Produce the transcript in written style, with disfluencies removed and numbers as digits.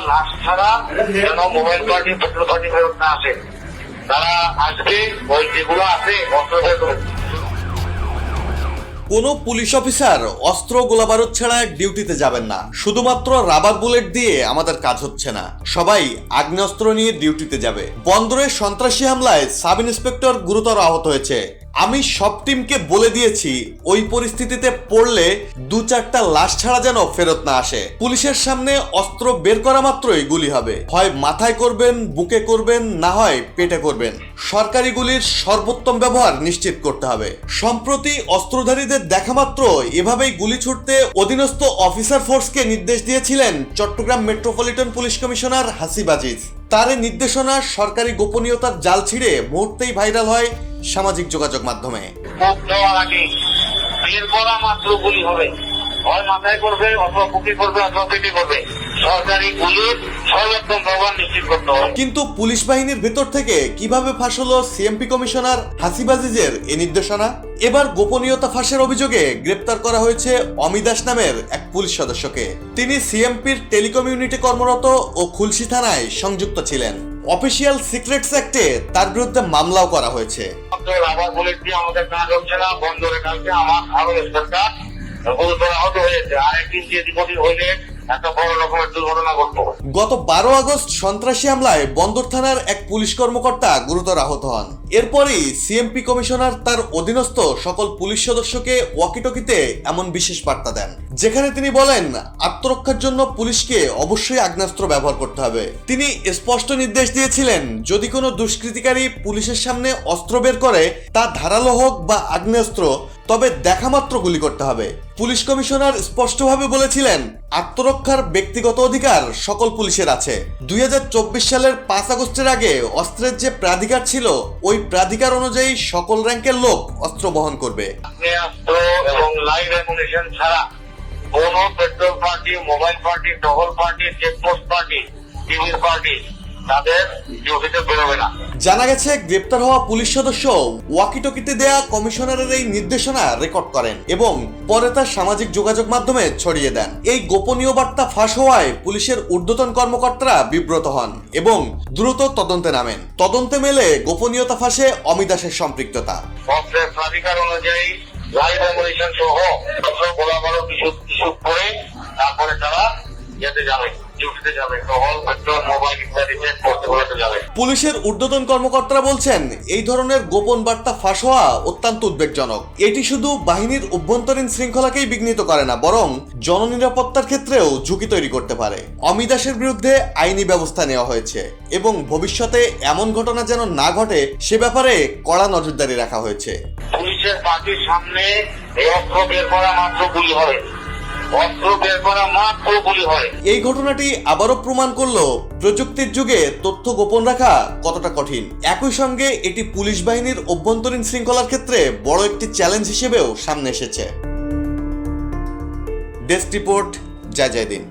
লাশ ছাড়া যেন মোবাইল পার্টি পেট্রোল পার্টি ফেরত না আসে। তারা আসবে ওই যেগুলো আছে অস্ত্র বের করে। কোনো পুলিশ অফিসার অস্ত্র গোলাবারুদ ছাড়া ডিউটিতে যাবেন না। শুধুমাত্র রাবার বুলেট দিয়ে আমাদের কাজ হচ্ছে না, সবাই আগ্নেয়াস্ত্র নিয়ে ডিউটিতে যাবে। বন্দরে সন্ত্রাসী হামলায় সাব ইন্সপেক্টর গুরুতর আহত হয়েছে। আমি সব টিমকে বলে দিয়েছি ওই পরিস্থিতিতে পড়লে 2-4টা লাশ ছাড়া যেন ফেরত না আসে। পুলিশের সামনে অস্ত্র বের করা মাত্রই গুলি হবে, হয় মাথায় করবেন, বুকে করবেন, না হয় পেটে করবেন। সরকারি গুলির সর্বোত্তম ব্যবহার নিশ্চিত করতে হবে। সম্প্রতি অস্ত্রধারীদের দেখা মাত্র এভাবেই গুলি ছুটতে অধীনস্থ অফিসার ফোর্সকে নির্দেশ দিয়েছিলেন Chittagong metropolitan police commissioner Hasib Aziz. তার এই নির্দেশনা সরকারি গোপনীয়তার জাল ছিঁড়ে মুহূর্তেই ভাইরাল হয় সামাজিক যোগাযোগ মাধ্যমে। বের করা মাত্র গুলি হবে, হয় মাথায় করবে অথবা বুকে করবে অথবা পেটে করবে। সরকারি গুলির সর্বোত্তম ব্যবহার নিশ্চিত করতে হবে। কিন্তু পুলিশ বাহিনীর ভেতর থেকে কিভাবে ফাঁস হলো সিএমপি কমিশনার হাসিব আজিজের এই নির্দেশনা? এবার গোপনীয়তা ফাঁসের অভিযোগে গ্রেপ্তার করা হয়েছে অমি দাস নামের এক পুলিশ সদস্যকে। তিনি সিএমপির টেলিকম ইউনিটে কর্মরত ও খুলশী থানায় সংযুক্ত ছিলেন। অফিসিয়াল সিক্রেটস অ্যাক্টে তার বিরুদ্ধে মামলাও করা হয়েছে। রাবার বুলেট দিয়ে আমাদের কাজ হচ্ছে না। বন্দরে কালকে আমার আরো সরকার গুরুতর আহত হয়েছে। আরেকদিন যে রিপোর্ট হইলে একটা বড় রকমের দুর্ঘটনা ঘটবে। গত 12 আগস্ট সন্ত্রাসী হামলায় বন্দর থানার এক পুলিশ কর্মকর্তা গুরুতর আহত হন। এরপরই সিএমপি কমিশনার তার অধীনস্থ সকল পুলিশ সদস্যকে ওয়াকিটকিতে এমন বিশেষ বার্তা দেন, যেখানে তিনি বলেন আত্মরক্ষার জন্য পুলিশকে অবশ্যই আগ্নেয়াস্ত্র ব্যবহার করতে হবে। তিনি স্পষ্ট নির্দেশ দিয়েছিলেন, যদি কোনো দুষ্কৃতিকারী পুলিশের সামনে অস্ত্র বের করে, তা ধারালো হোক বা আগ্নেয়াস্ত্র, তবে দেখা মাত্র গুলি করতে হবে। পুলিশ কমিশনার স্পষ্টভাবে বলেছিলেন, আত্মরক্ষার ব্যক্তিগত অধিকার সকল পুলিশের আছে। 2024 সালের 5 আগস্টের আগে অস্ত্রের যে প্রাধিকার ছিল, ওই প্রাধিকার অনুযায়ী সকল র্যাঙ্কের লোক অস্ত্র বহন করবে। আগ্নেয়াস্ত্র এবং লাইভ অ্যামুনিশন ছাড়া কোনো পেট্রোল পার্টি, মোবাইল পার্টি, টহল পার্টি, চেকপোস্ট পার্টি, টিভির পার্টি তাদের ডিউটিতে বেরোবে না। জানা গেছে গ্রেপ্তার হওয়া পুলিশ সদস্য ওয়াকিটকিতে দেয়া কমিশনারের এই নির্দেশনা রেকর্ড করেন এবং পরে তা সামাজিক যোগাযোগ মাধ্যমে ছড়িয়ে দেন। এই গোপনীয় বার্তা ফাঁস হওয়ায় পুলিশের ঊর্ধ্বতন কর্মকর্তারা বিব্রত হন এবং দ্রুত তদন্তে নামেন। তদন্তে মেলে গোপনীয়তা ফাঁসে অমি দাসের সম্পৃক্ততা। অস্ত্রের প্রাধিকার অনুযায়ী লাইভ অ্যামুনিশন সহ গোলাবারুদ কিছু করে তারপরে তারা যেতে যাবে, ডিউটিতে যাবে, টহল, পেট্রোল, মোবাইল ইত্যাদি চেক করতে যাবে। পুলিশের ঊর্ধ্বতন কর্মকর্তারা বলছেন, এই ধরনের গোপন বার্তা ফাঁস হওয়া অত্যন্ত উদ্বেগজনক। এটি শুধু বাহিনীর অভ্যন্তরীণ শৃঙ্খলাকেই বিঘ্নিত করে না, বরং জননিরাপত্তার ক্ষেত্রেও ঝুঁকি তৈরি করতে পারে। অমি দাসের বিরুদ্ধে আইনি ব্যবস্থা নেওয়া হয়েছে এবং ভবিষ্যতে এমন ঘটনা যেন না ঘটে সে ব্যাপারে কড়া নজরদারি রাখা হয়েছে। পুলিশের পার্টির সামনে এই অস্ত্র বের করা মাত্র গুলি হয়, অস্ত্র বের করা মাত্র গুলি হয়। এই ঘটনাটি আবারও প্রমাণ করলো প্রযুক্তির যুগে তথ্য গোপন রাখা কতটা কঠিন। একই সঙ্গে এটি পুলিশ বাহিনীর অভ্যন্তরীণ শৃঙ্খলার ক্ষেত্রে বড় একটি চ্যালেঞ্জ হিসেবেও সামনে এসেছে। ডেস্ক রিপোর্ট, জয় জয় দিন।